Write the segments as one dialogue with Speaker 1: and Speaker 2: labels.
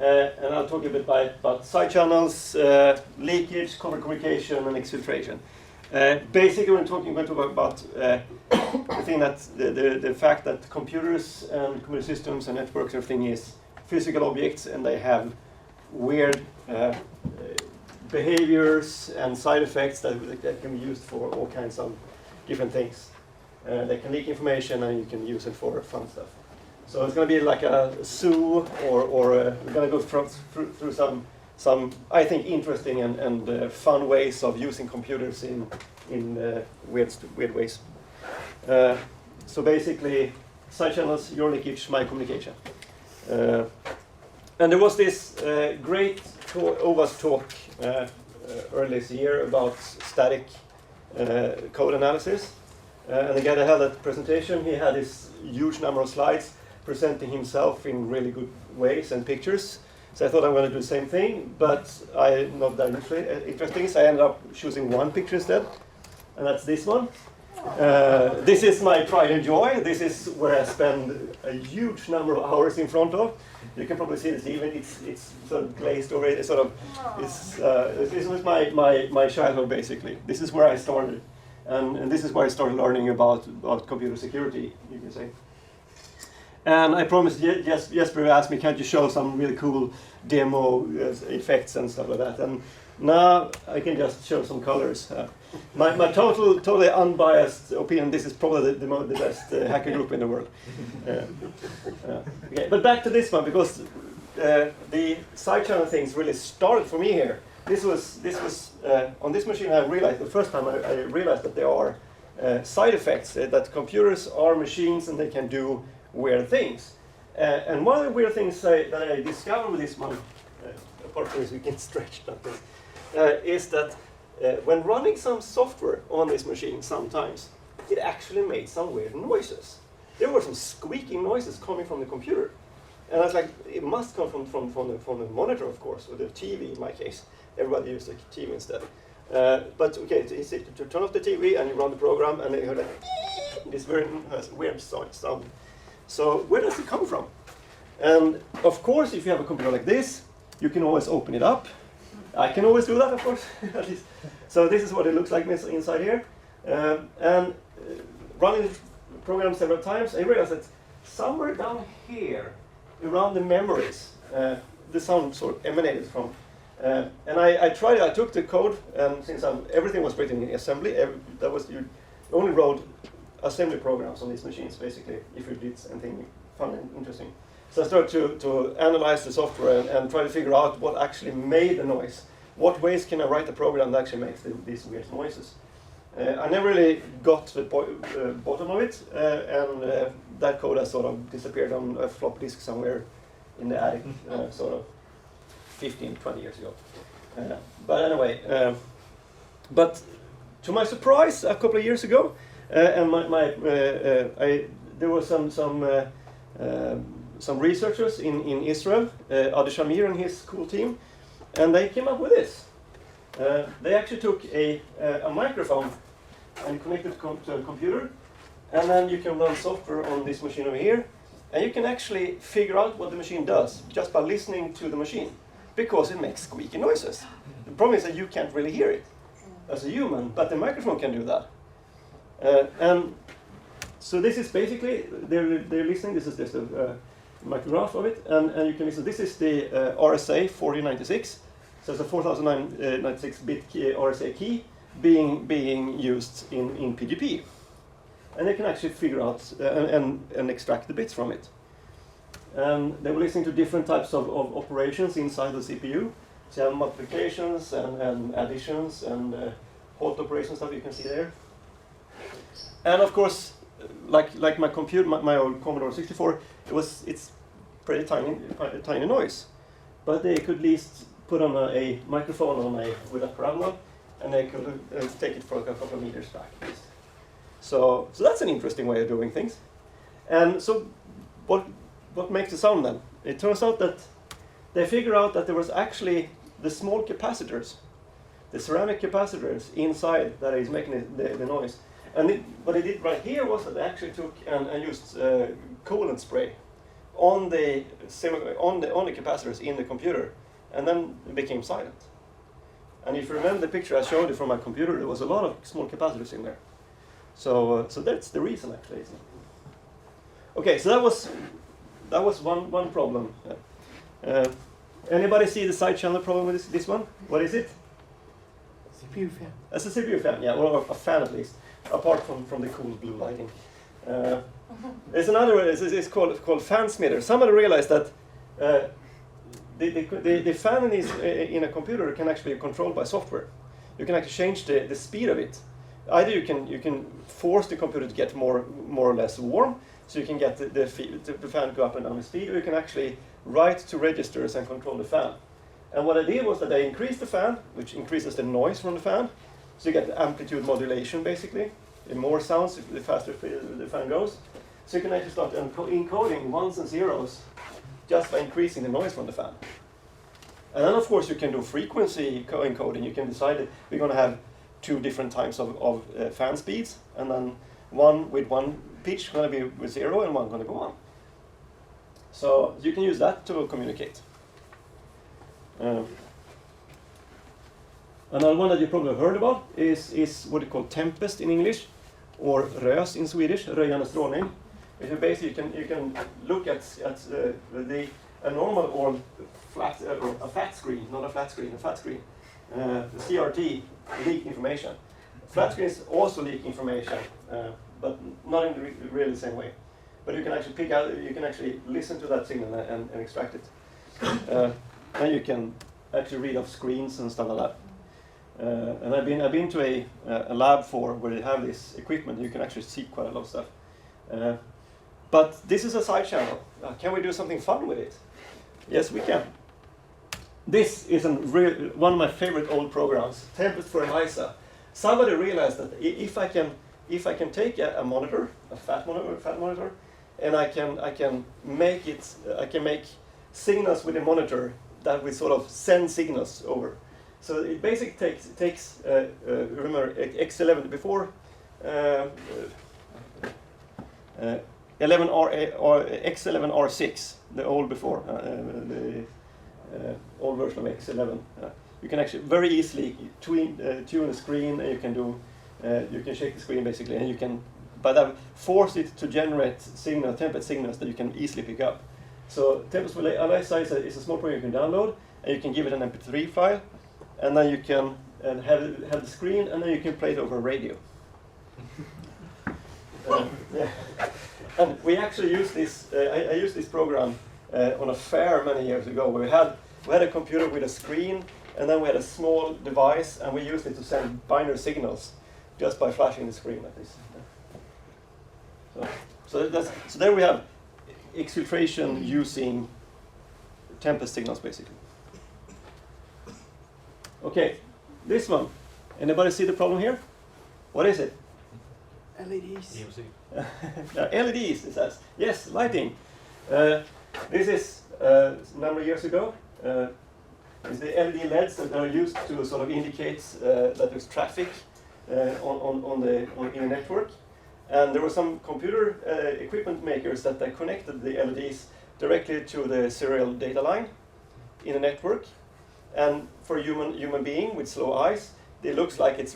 Speaker 1: and I'll talk a bit about side channels, leakage, covert communication, and exfiltration. Basically, we're going to talk about the thing that the fact that computers and computer systems and networks and everything is physical objects, and they have weird behaviors and side effects that can be used for all kinds of different things. They can leak information, and you can use it for fun stuff. So it's going to be like a zoo, or we're going to go through some I think interesting and fun ways of using computers in weird ways. So basically, side channels, your leakage, my communication. And there was this great OWASP talk earlier this year about static code analysis. And the guy that held that presentation, he had this huge number of slides presenting himself in really good ways and pictures. So I thought I'm going to do the same thing, but I'm not that interesting, so I ended up choosing one picture instead, and that's this one. This is my pride and joy. This is where I spend a huge number of hours in front of. You can probably see this even. It's sort of glazed over. It's sort of. This was my childhood basically. This is where I started, and this is where I started learning about computer security, you can say. And I promised Jesper asked me, can't you show some really cool demo effects and stuff like that? And now I can just show some colors. My totally unbiased opinion, this is probably the best hacker group in the world. Okay, but back to this one, because the side channel things really started for me here. This was on this machine I realized, the first time I realized that there are side effects, that computers are machines and they can do weird things. And one of the weird things that I discovered with this one, apart from this we can stretch that thing, is that when running some software on this machine, sometimes it actually made some weird noises. There were some squeaking noises coming from the computer. And I was like, it must come from the monitor, of course, or the TV in my case. Everybody used the TV instead. But okay, it's to turn off the TV and you run the program, and you heard this very weird sound. So where does it come from? And of course, if you have a computer like this, you can always open it up. I can always do that, of course. At least. So this is what it looks like inside here. And running the program several times, I realized that somewhere down here, around the memories, the sound sort of emanated from. And I tried it. I took the code, and since everything was written in assembly, you only wrote assembly programs on these machines, basically, if you did anything fun and interesting. So I started to analyze the software and try to figure out what actually made the noise. What ways can I write a program that actually makes these weird noises? I never really got to the bottom of it, and that code has sort of disappeared on a floppy disk somewhere in the attic, sort of 15, 20 years ago. But anyway, but to my surprise, a couple of years ago, and there were some researchers in Israel, Adi Shamir and his cool team, and they came up with this. They actually took a microphone and connected it to a computer, and then you can run software on this machine over here, and you can actually figure out what the machine does just by listening to the machine, because it makes squeaky noises. The problem is that you can't really hear it as a human, but the microphone can do that. And so this is basically, they're listening, this is just a micrograph of it, and you can listen. This is the RSA 4096, so it's a 4096-bit RSA key being used in PGP. And they can actually figure out and extract the bits from it. And they were listening to different types of operations inside the CPU. So you have multiplications and additions and halt operations that you can see there. And of course, like my computer, my old Commodore 64, it's pretty tiny noise. But they could at least put on a microphone with a parabola, and they could take it for a couple of meters back. So that's an interesting way of doing things. And so what makes the sound then? It turns out that they figure out that there was actually the small capacitors, the ceramic capacitors inside that is making the noise. And what they did right here was that they actually took and used coolant spray on the capacitors in the computer, and then it became silent. And if you remember the picture I showed you from my computer, there was a lot of small capacitors in there. So that's the reason, actually. Okay, so that was one problem. Anybody see the side channel problem with this one? What is it?
Speaker 2: CPU fan.
Speaker 1: That's a CPU fan, yeah, or a fan at least, apart from the cool blue lighting. There's another one. It's called fan smitter. Somebody realized that the fan in a computer can actually be controlled by software. You can actually change the speed of it. Either you can force the computer to get more or less warm, so you can get the fan to go up and down in speed, or you can actually write to registers and control the fan. And what I did was that I increased the fan, which increases the noise from the fan, so you get the amplitude modulation basically. The more sounds, the faster the fan goes. So you can actually start encoding ones and zeros just by increasing the noise from the fan. And then of course you can do frequency encoding. You can decide that we're going to have two different types of fan speeds, and then one with one pitch going to be with 0 and one going to go on. So you can use that to communicate. Another one that you probably have heard about is what you call tempest in English, or rös in Swedish, röjande strålning. Basically you can look at a normal or flat or a fat screen, not a flat screen, a fat screen. The CRT leak information. Flat screens also leak information, but not in really the same way. But you can actually pick out, you can actually listen to that signal and extract it. And you can actually read off screens and stuff like that. And I've been to a lab where they have this equipment. You can actually see quite a lot of stuff. But this is a side channel. Can we do something fun with it? Yes, we can. This is one of my favorite old programs, Tempest for ELISA. Somebody realized that if I can take a monitor, a fat monitor, and I can make signals with the monitor that will sort of send signals over. So it basically takes remember X11 before 11R or X11R6, the old before the old version of X11. You can actually very easily tune the screen, and you can shake the screen basically, and you can by that force it to generate tempest signals that you can easily pick up. So Tempest for ELISA is a small program you can download, and you can give it an MP3 file, and then you can have the screen, and then you can play it over a radio. Yeah. And we actually used this. I used this program on a fair many years ago. Where we had a computer with a screen, and then we had a small device, and we used it to send binary signals just by flashing the screen like this. So there we have exfiltration using tempest signals, basically. Okay, this one. Anybody see the problem here? What is it?
Speaker 2: LEDs.
Speaker 1: LEDs, it says. Yes, lighting. This is a number of years ago. It's the LED LEDs that are used to sort of indicate that there's traffic in a network. And there were some computer equipment makers that connected the LEDs directly to the serial data line in a network. And for a human being with slow eyes, it looks like it's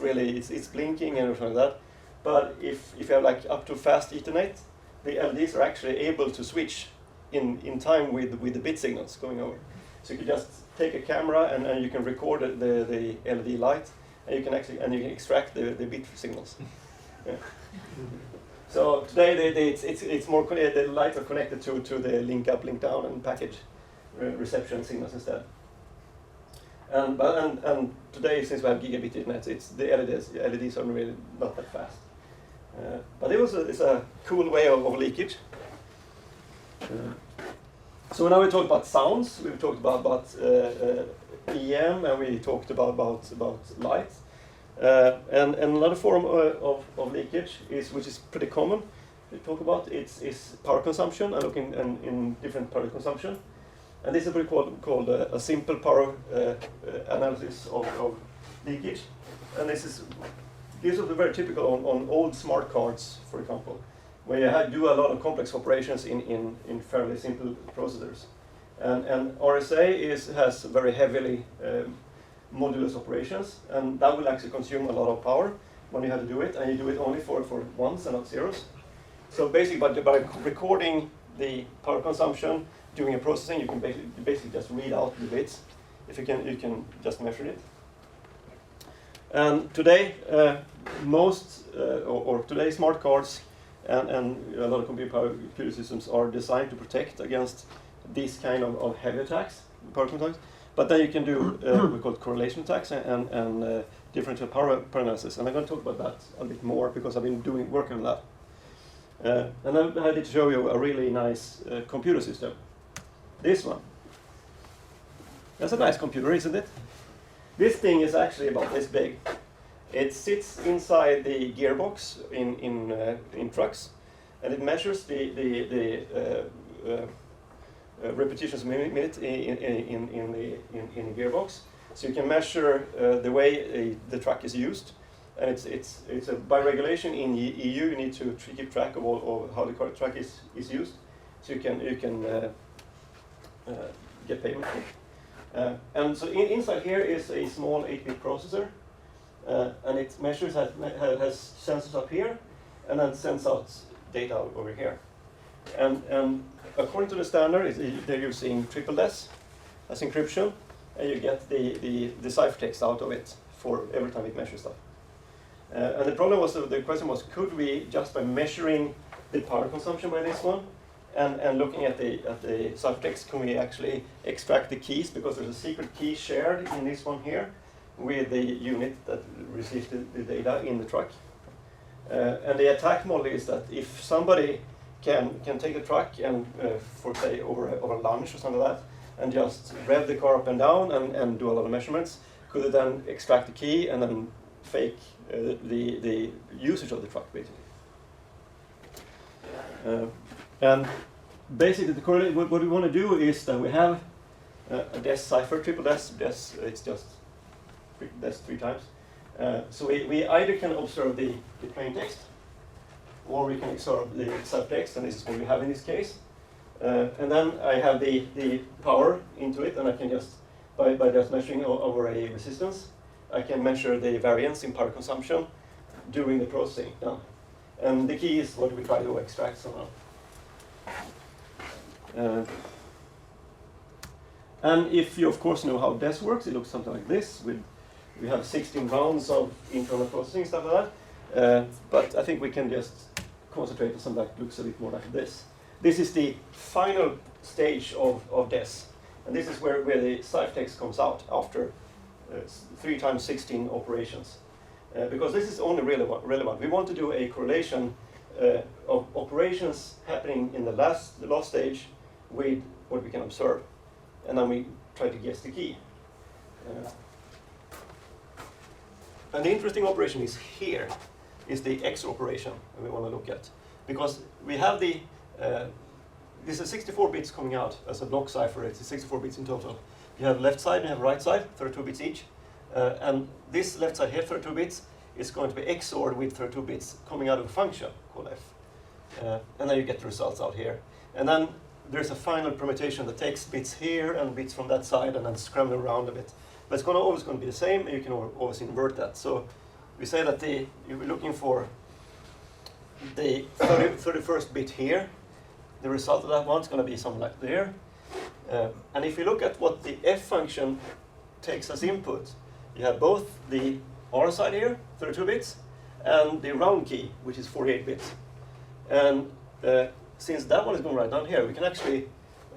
Speaker 1: blinking and everything like that. But if you have like up to fast Ethernet, the LEDs are actually able to switch in time with the bit signals going over. So you can just take a camera and you can record the LED light, and you can extract the bit signals. Yeah. So today it's more the lights are connected to the link up, link down, and package reception signals instead. And today, since we have gigabit internet, the LEDs are really not that fast. But it's a cool way of leakage. So now we talked about sounds. We've talked about EM, and we talked about light. And another form of leakage which is pretty common we talk about is power consumption, and looking in different power consumption. And this is what we call a simple power analysis of leakage. And these are very typical on old smart cards, for example. where you do a lot of complex operations in fairly simple processors. And RSA has very heavily modulus operations, and that will actually consume a lot of power when you have to do it, and you do it only for ones and not zeros. So basically, by recording the power consumption during a processing, you can basically just read out the bits. If you can just measure it. And today, today smart cards and a lot of computer systems are designed to protect against these kind of heavy attacks, power attacks. But then you can do we call it correlation attacks and differential power analysis. And I'm going to talk about that a bit more because I've been doing work on that. And I did show you a really nice computer system. This one. That's a nice computer, isn't it? This thing is actually about this big. It sits inside the gearbox in trucks, and it measures the repetitions per minute in the gearbox. So you can measure the way the truck is used, and it's by regulation in the EU. You need to keep track of how the truck is used, so you can get payment for it. And so inside here is a small 8-bit processor, and it measures has sensors up here, and then sends out data over here. And according to the standard, they're using triple DES as encryption, and you get the ciphertext out of it for every time it measures stuff. And the question was, could we, just by measuring the power consumption by this one, and looking at the ciphertext, can we actually extract the keys? Because there's a secret key shared in this one here with the unit that receives the data in the truck. And the attack model is that if somebody can take the truck and, for say, over lunch or something like that, and just rev the car up and down and do a lot of measurements, could it then extract the key and then fake the usage of the truck, basically. And basically, what we want to do is that we have a DES cipher, triple DES, it's just DES 3 times. So we either can observe the plain text, or we can observe the ciphertext, and this is what we have in this case. And then I have the power into it, and I can just, by just measuring over a resistance, I can measure the variance in power consumption during the processing. And the key is what we try to extract somehow. And if you, of course, know how DES works, it looks something like this. We have 16 rounds of internal processing, stuff like that. But I think we can just concentrate on something that looks a bit more like this. This is the final stage of DES. And this is where the ciphertext comes out after 3 times 16 operations. Because this is only relevant. We want to do a correlation of operations happening in the last stage with what we can observe. And then we try to guess the key. And the interesting operation is here, is the X operation that we want to look at. Because we have this is 64 bits coming out as a block cipher. It's 64 bits in total. You have left side and you have right side, 32 bits each. And this left side here, 32 bits, is going to be XORed with 32 bits coming out of a function called f. And then you get the results out here. And then there's a final permutation that takes bits here and bits from that side and then scramble around a bit. But it's always going to be the same, and you can always invert that. So we say that you're looking for the 31st bit here. The result of that one is going to be something like there. And if you look at what the f function takes as input, you have both the R side here, 32 bits, and the round key, which is 48 bits. And since that one is going right down here, we can actually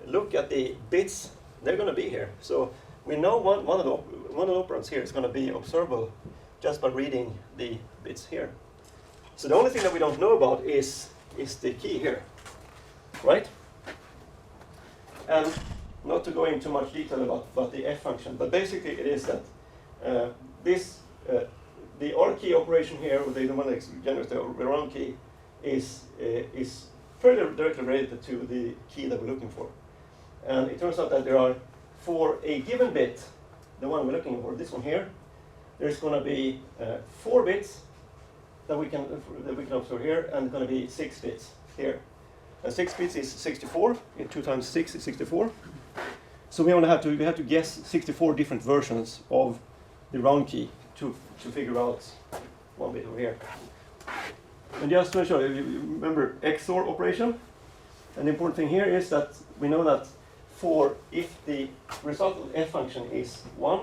Speaker 1: look at the bits. They're going to be here. So we know one of the operands here is going to be observable just by reading the bits here. So the only thing that we don't know about is the key here, right? And not to go into much detail about the f function, but basically it is that the R key operation here, or the one that generates the round key, is fairly directly related to the key that we're looking for. And it turns out that there are, for a given bit, the one we're looking for, this one here, there's going to be 4 bits that we can observe here, and it's going to be 6 bits here. And 6 bits is 64. 2 times 6 is 64. So we have to guess 64 different versions of the round key to figure out one bit over here. And just to show you remember XOR operation. And the important thing here is that we know that if the result of the f function is 1,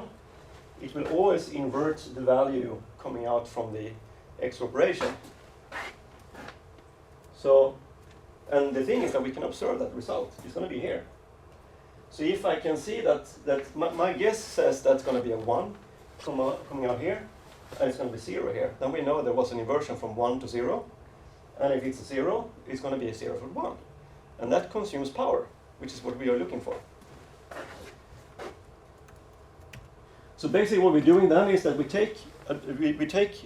Speaker 1: it will always invert the value coming out from the XOR operation. So, and the thing is that we can observe that result. It's going to be here. So if I can see that my guess says that's going to be a 1 coming out here, and it's going to be 0 here, then we know there was an inversion from 1 to 0. And if it's a 0, it's going to be a 0 from 1. And that consumes power, which is what we are looking for. So basically what we're doing then is that we take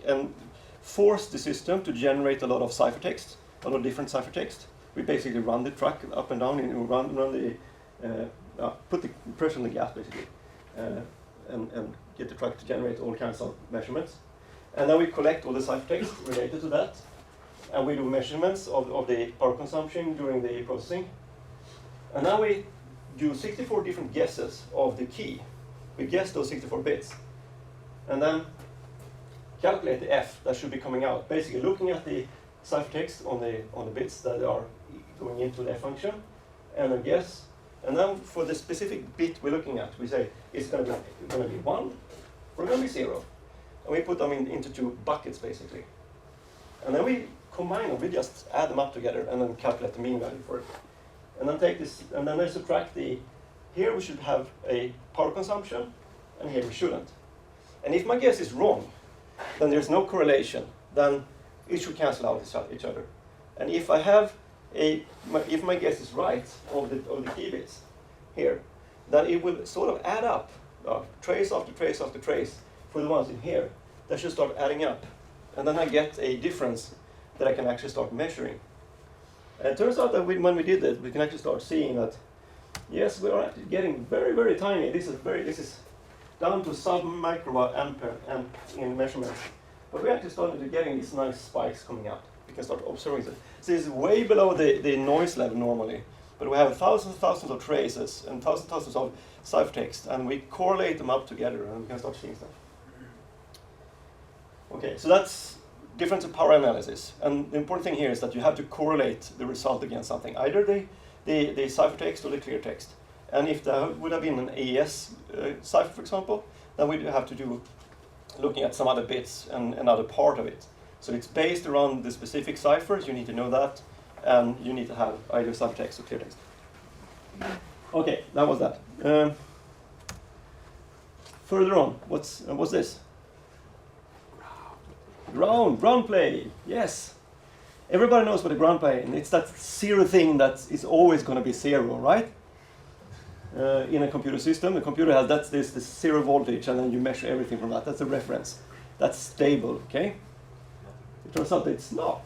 Speaker 1: and force the system to generate a lot of ciphertext, a lot of different ciphertext. We basically run the track up and down, and run the put the pressure on the gas basically, and get the track to generate all kinds of measurements. And then we collect all the ciphertext related to that, and we do measurements of the power consumption during the processing. And now we do 64 different guesses of the key. We guess those 64 bits, and then calculate the f that should be coming out. Basically, looking at the ciphertext on the bits that are going into the f function, and then guess. And then for the specific bit we're looking at, we say it's going to be 1 or going to be 0, and we put them into 2 buckets basically. And then we combine them. We just add them up together and then calculate the mean value for it. And then take this, and then I subtract the. Here we should have a power consumption, and here we shouldn't. And if my guess is wrong, then there's no correlation. Then it should cancel out each other. And if I have if my guess is right of the key bits here, then it will sort of add up, trace after trace after trace for the ones in here. That should start adding up, and then I get a difference that I can actually start measuring. And it turns out that when we did that, we can actually start seeing that. Yes, we are actually getting very, very tiny. This is down to sub-microwatt ampere in measurements. But we actually started getting these nice spikes coming out. We can start observing it. So this is way below the noise level normally. But we have thousands and thousands of traces and thousands of ciphertext, and we correlate them up together, and we can start seeing stuff. Okay, so that's difference in power analysis. And the important thing here is that you have to correlate the result against something, either the ciphertext or the clear text. And if there would have been an AES cipher, for example, then we'd have to do looking at some other bits and another part of it. So it's based around the specific ciphers, you need to know that, and you need to have either ciphertext or clear text. Okay, that was that. Further on, what's this? Ground plane, yes. Everybody knows what a ground plane is. It's that 0 thing that is always going to be 0, right? In a computer system, the computer has this 0 voltage, and then you measure everything from that. That's a reference. That's stable, okay? It turns out that it's not.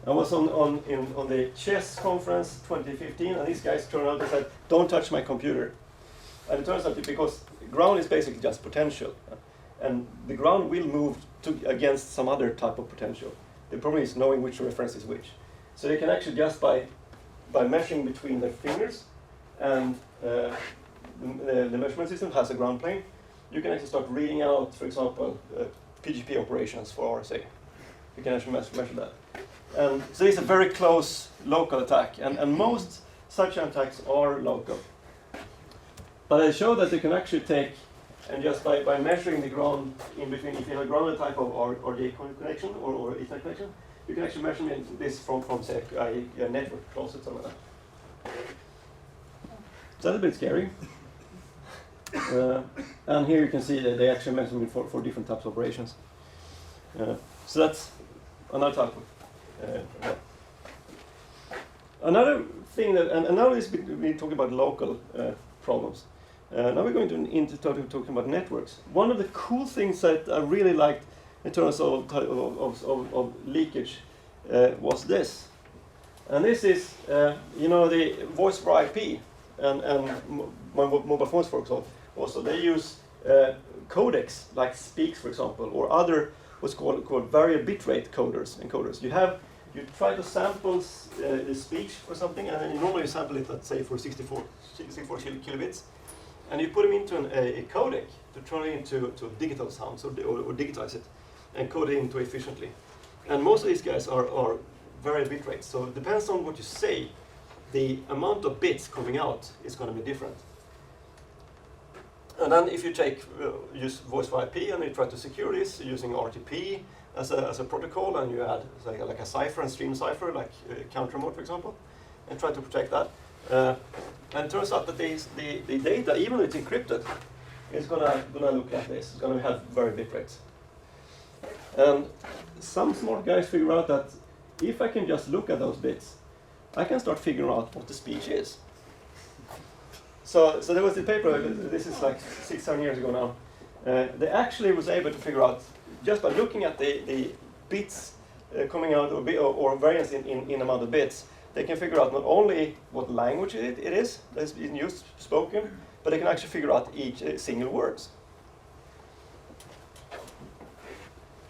Speaker 1: I was on the chess conference 2015, and these guys turned out and said, "Don't touch my computer." And it turns out that because ground is basically just potential, and the ground will move against some other type of potential. The problem is knowing which reference is which. So they can actually just by measuring between their fingers, and the measurement system has a ground plane, you can actually start reading out, for example, PGP operations for RSA. You can actually measure that. And so it's a very close local attack, and most such attacks are local. But I show that they can actually take, and just by measuring the ground in between, if you have a grounded type of RJ connection or Ethernet connection, you can actually measure this from say, a network closet, something like that. It's a little bit scary. And here you can see that they actually measure it for different types of operations. So that's another type of. Another thing that, and now we're talking about local problems. Now we're going into talking about networks. One of the cool things that I really liked in terms of leakage was this. And this is, the voice over IP and mobile phones, for example. Also, they use codecs like Speaks, for example, or other what's called variable bitrate encoders. You try to sample the speech or something, and then you normally sample it, let's say, for 64 kilobits, and you put them into a codec to turn it into digital sounds or digitize it and code it into efficiently. And most of these guys are variable bitrates, so it depends on what you say. The amount of bits coming out is going to be different. And then if you use voice over IP and you try to secure this using RTP as a protocol, and you add like a cipher and stream cipher, like counter mode, for example, and try to protect that. And it turns out that the data, even though it's encrypted, is gonna look like this. It's gonna have variable bit rates. And some smart guys figure out that if I can just look at those bits, I can start figuring out what the speech is. So there was the paper, this is like 6-7 years ago now. They actually was able to figure out, just by looking at the bits coming out, or variance in amount of bits, they can figure out not only what language it is that's being used, spoken, but they can actually figure out each single words.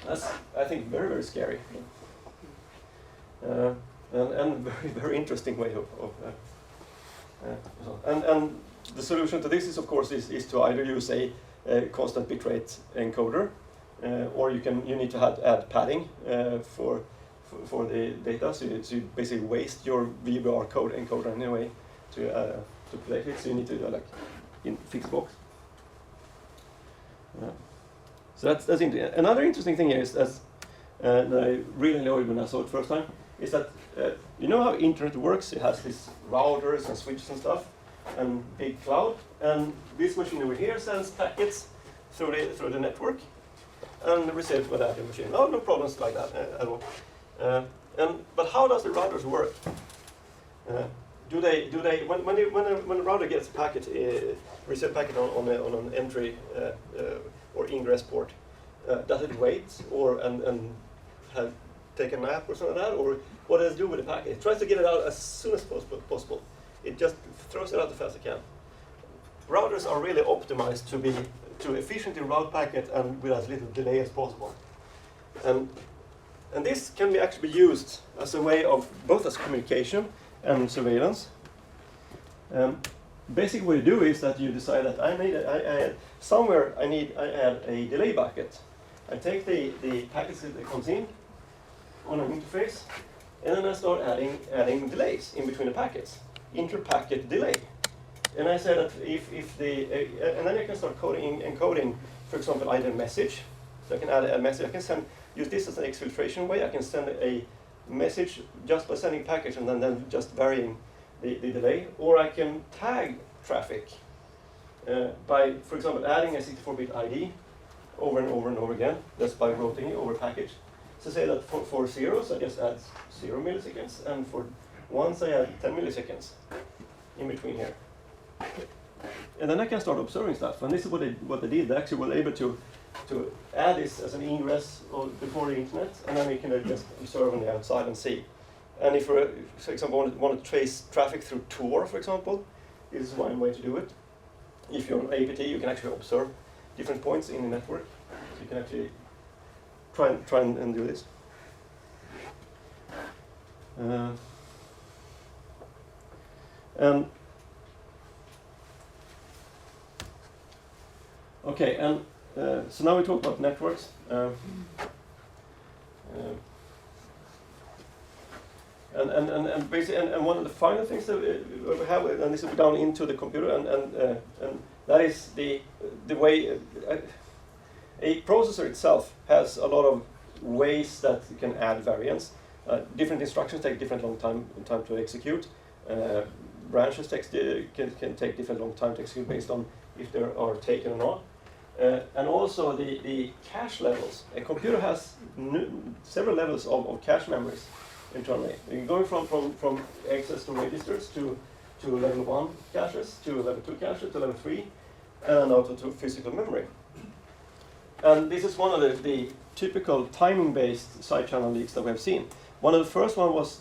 Speaker 1: That's, I think, very, very scary. And very, very interesting way of and the solution to this is, of course, is to either use a constant bitrate encoder, or you need to add padding for the data. So you basically waste your VBR code encoder in a way to play it. So you need to like fix the box. So that's interesting. Another interesting thing is that I really enjoyed when I saw it first time is that you know how internet works. It has these routers and switches and stuff, and big cloud. And this machine over here sends packets through the network, and receives by that machine. No problems like that at all. But how does the routers work? Do they when a router gets a packet, receive a packet on an entry or ingress port, does it wait and have take a nap or something like that, or what does it do with the packet? It tries to get it out as soon as possible. It just throws it out as fast as it can. Routers are really optimized to efficiently route packet and with as little delay as possible. And this can actually be used as a way of both as communication and surveillance. Basically, what you do is that you decide that I add a delay bucket. I take the packets that comes in on an interface, and then I start adding delays in between the packets, inter-packet delay. And I say that and then I can start encoding, for example, either a message. So I can add a message. I can use this as an exfiltration way. I can send a message just by sending package and then just varying the delay. Or I can tag traffic by, for example, adding a 64-bit ID over and over and over again, just by rotating over package. So say that for zeros, I just add 0 milliseconds, and for ones, I add 10 milliseconds in between here. And then I can start observing stuff. And this is what they did. They actually were able to add this as an ingress before the internet, and then we can just observe on the outside and see. And if, for example, want to trace traffic through Tor, for example, this is one way to do it. If you're on APT, you can actually observe different points in the network. So you can actually try and do this. Okay, and so now we talk about networks. And basically, and one of the final things that we have, and this is down into the computer, and that is the way a processor itself has a lot of ways that you can add variance. Different instructions take different long time to execute. Branches can take different long time to execute based on if they are taken or not. And also the cache levels. A computer has several levels of cache memories internally. You're going from access to registers to level 1 caches, to level 2 caches, to level 3, and also to physical memory. And this is one of the typical timing-based side channel leaks that we have seen. One of the first one was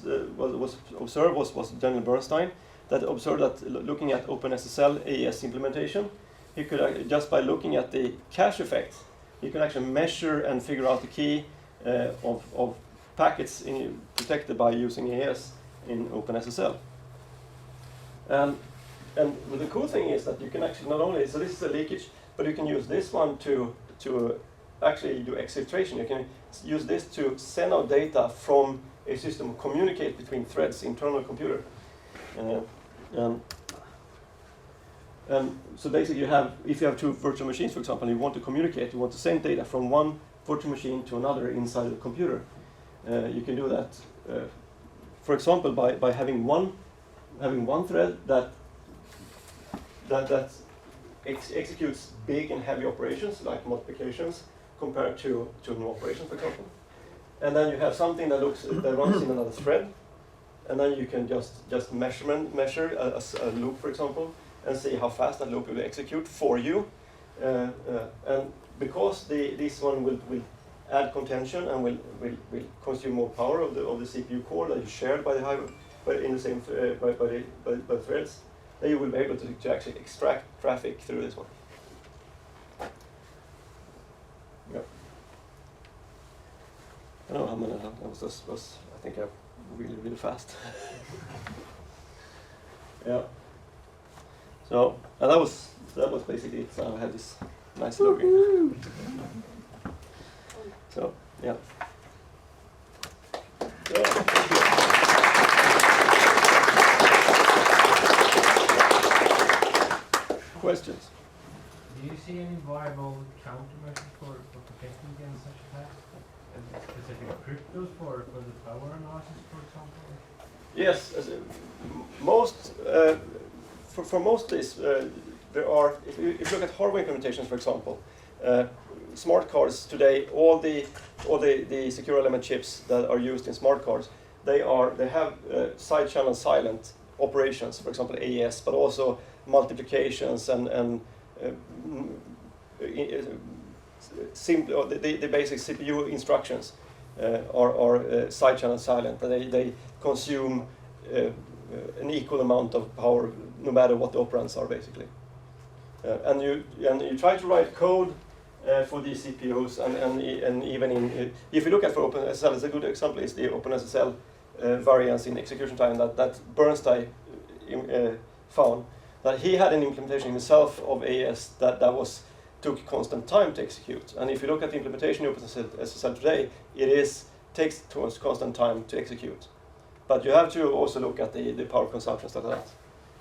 Speaker 1: observed was Daniel Bernstein, that observed that looking at OpenSSL AES implementation, he could just by looking at the cache effect you can actually measure and figure out the key of packets protected by using AES in OpenSSL. And the cool thing is that you can actually not only, so this is a leakage, but you can use this one to actually do exfiltration. You can use this to send out data from a system, communicate between threads, internal computer. So basically if you have two virtual machines, for example, and you want to communicate, you want to send data from one virtual machine to another inside the computer, you can do that, for example, by having one thread that executes big and heavy operations like multiplications compared to new operations, for example. And then you have something that runs in another thread, and then you can just measure a loop, for example, and see how fast that loop will execute for you. And because this one will add contention and will consume more power of the CPU core that is shared by the threads, then you will be able to actually extract traffic through this one. Yeah. I don't know how many that was I think I'm really fast. Yeah. So and that was basically it. So I had this nice login. So yeah. Questions?
Speaker 3: Do you see any viable countermeasures for protecting against such attacks? And specific cryptos for the power analysis, for example?
Speaker 1: Yes, for most of this, there are. If you look at hardware implementations, for example, smart cards today, all the secure element chips that are used in smart cards, they have side channel silent operations, for example AES, but also multiplications and simple the basic CPU instructions are side channel silent. They consume an equal amount of power no matter what the operands are, basically. And you try to write code for these CPUs, and even if you look at for OpenSSL, it's a good example is the OpenSSL variance in execution time that Bernstein found. That he had an implementation himself of AES that took constant time to execute. And if you look at the implementation of OpenSSL today, takes constant time to execute. But you have to also look at the power consumption stuff like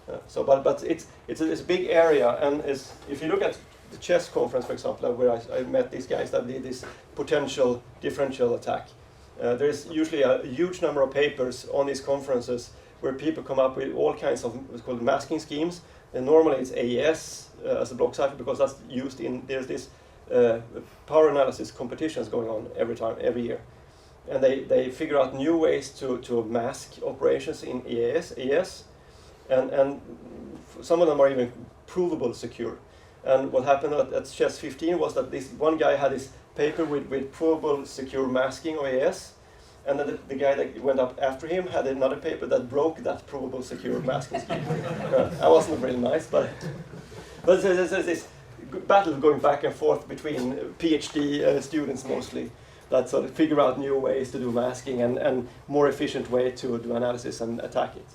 Speaker 1: that. But it's a big area, and if you look at the chess conference, for example, where I met these guys that did this potential differential attack. There is usually a huge number of papers on these conferences where people come up with all kinds of what's called masking schemes, and normally it's AES as a block cipher because that's used there's this power analysis competitions going on every year, and they figure out new ways to mask operations in AES, and some of them are even provable secure. And what happened at Chess 15 was that this one guy had this paper with provable secure masking of AES, and then the guy that went up after him had another paper that broke that provable secure masking scheme. That wasn't really nice, but there's this battle going back and forth between PhD students mostly that sort of figure out new ways to do masking and more efficient way to do analysis and attack it.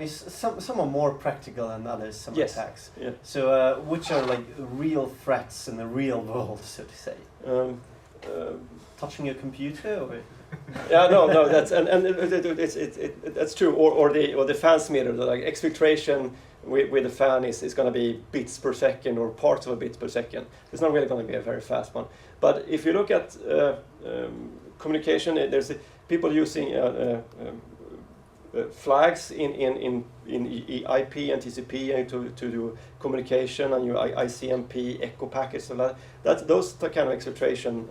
Speaker 4: Some are more practical than others, some
Speaker 1: yes.
Speaker 4: attacks.
Speaker 1: Yeah.
Speaker 4: So which are like real threats in the real world, so to say? Touching your computer, or?
Speaker 1: Yeah, no, that's that's true. Or the fan smear, like exfiltration with the fan is going to be bits per second or parts of a bit per second. It's not really going to be a very fast one. But if you look at communication, there's people using flags in IP and TCP to do communication, and your ICMP echo packets and those kind of exfiltration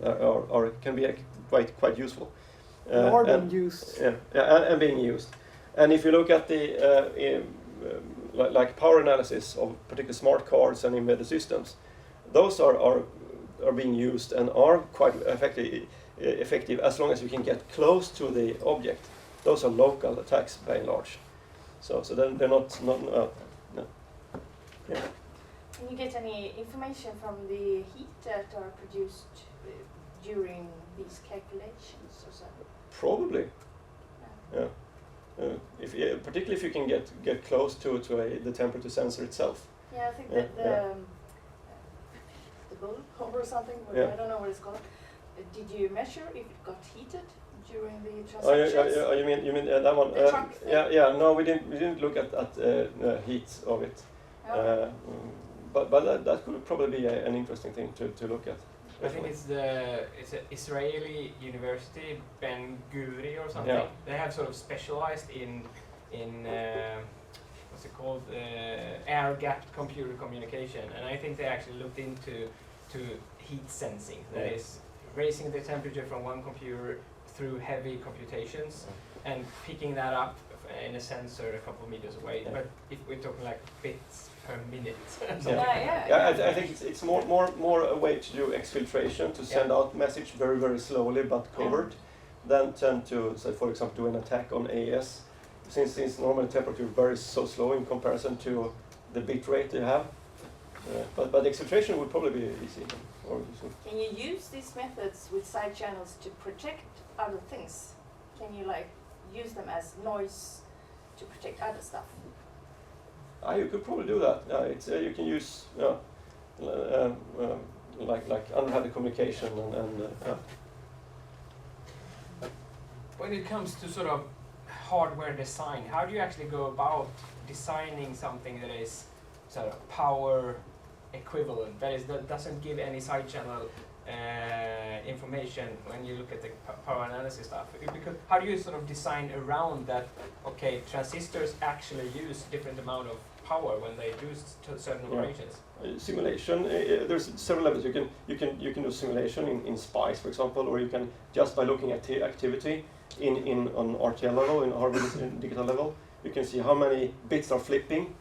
Speaker 1: can be quite useful.
Speaker 2: More than used.
Speaker 1: Yeah, and being used. And if you look at the like power analysis of particular smart cards and embedded systems, those are being used and are quite effective as long as you can get close to the object. Those are local attacks by and large. So then they're not no.
Speaker 5: Yeah. Can you get any information from the heat that are produced during these calculations or so?
Speaker 1: Probably. Yeah. Particularly if you can get close to the temperature sensor itself.
Speaker 5: Yeah, I think that the bulb or something, I don't know what it's called. Did you measure if it got heated during the transactions?
Speaker 1: You mean that one?
Speaker 5: The truck thing?
Speaker 1: Yeah. No, we didn't look at heat of it.
Speaker 5: Oh.
Speaker 1: But that could probably be an interesting thing to look at.
Speaker 6: I think it's an Israeli university, Ben Guri or something.
Speaker 1: Yeah.
Speaker 6: They have sort of specialized in what's it called, air-gapped computer communication, and I think they actually looked into heat sensing. That is raising the temperature from one computer through heavy computations and picking that up in a sensor a couple of meters away.
Speaker 1: Yeah.
Speaker 6: But if we're talking like bits per minute.
Speaker 1: I think it's more a way to do exfiltration, to send out message very, very slowly but covert, than tend to, say, for example, do an attack on AES, since normal temperature varies so slow in comparison to the bit rate you have. But exfiltration would probably be easy.
Speaker 5: Can you use these methods with side channels to protect other things? Can you use them as noise to protect other stuff?
Speaker 1: You could probably do that. You can use like underhanded communication and
Speaker 6: When it comes to sort of hardware design, how do you actually go about designing something that is sort of power equivalent, that doesn't give any side channel information when you look at the power analysis stuff? Because how do you sort of design around that? Okay, transistors actually use different amount of power when they do certain operations.
Speaker 1: Simulation. There's several levels. You can do simulation in SPICE, for example, or you can just by looking at the activity on RTL level, in hardware digital level, you can see how many bits are flipping.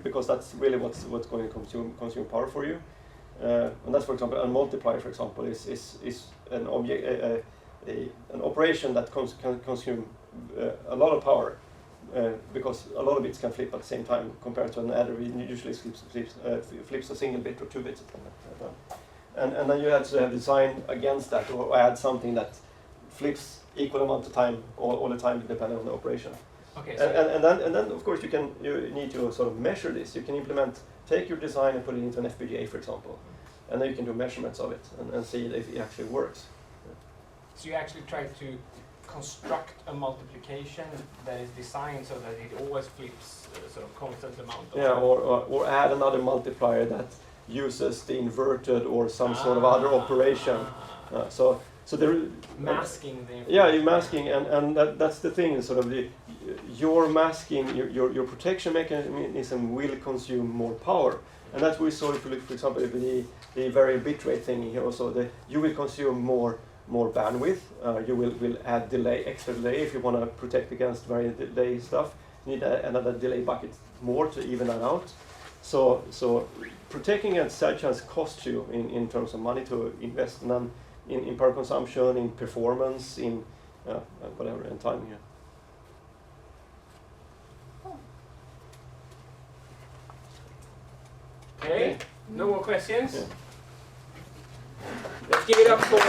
Speaker 1: Because that's really what's going to consume power for you, and that's, for example, a multiplier. For example, is an object, an operation that can consume a lot of power, because a lot of bits can flip at the same time compared to an adder. Usually flips a single bit or two bits. And then you have to design against that, or add something that flips equal amount of time all the time, depending on the operation.
Speaker 6: Okay,
Speaker 1: and then of course you need to sort of measure this. You can take your design and put it into an FPGA, for example, and then you can do measurements of it and see if it actually works.
Speaker 6: So you actually try to construct a multiplication that is designed so that it always flips a sort of constant amount of
Speaker 1: or add another multiplier that uses the inverted or some sort of other operation. So they're
Speaker 6: masking the information.
Speaker 1: Yeah, you're masking, and that's the thing. Sort of your masking, your protection mechanism will consume more power, and that's what we saw if you look, for example, if the variable bitrate thing here. Also, you will consume more bandwidth. You will add extra delay if you want to protect against very delay stuff. You need another delay bucket more to even that out. So protecting against side channels costs you in terms of money to invest, and then in power consumption, in performance, in whatever, in time. Yeah.
Speaker 6: Okay, no more questions?
Speaker 1: Yeah.
Speaker 6: Let's give it up for